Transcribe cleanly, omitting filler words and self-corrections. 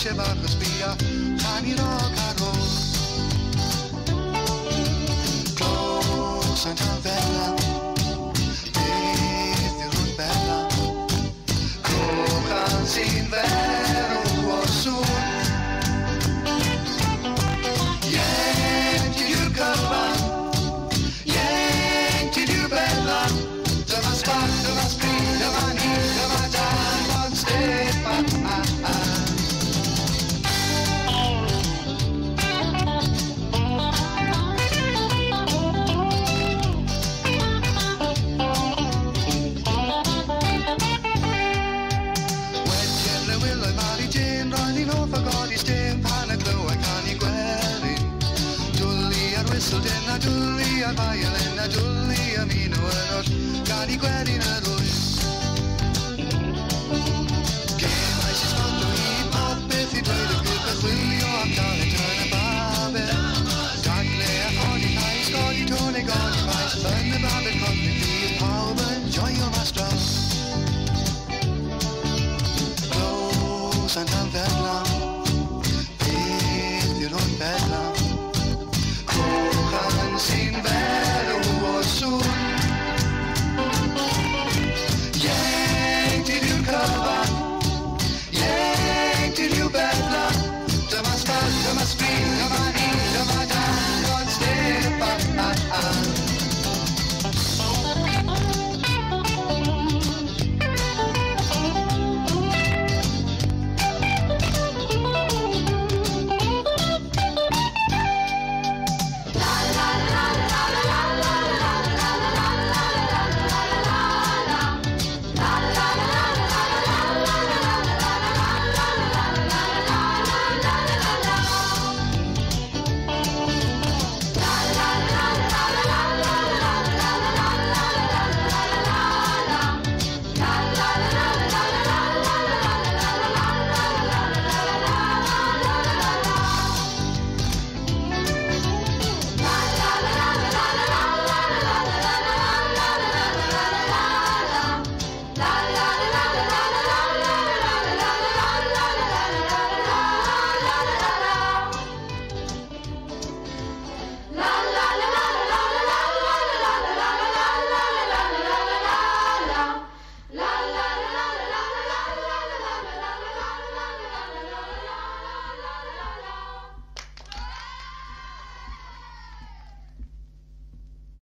se bach sbia Can i rog ar ôl Clos yn cael fela Beth yw'r hwn bela Cochan sy'n ferw o sŵn Ieuenctid yw'r cyfan Ieuenctid yw'r bela Dyma sbart, dyma sbrin, dyma ni, dyma dan Ond Steffan Dwli ar violin a dwli am un o enw'r Gan i gweddi'n yr wyll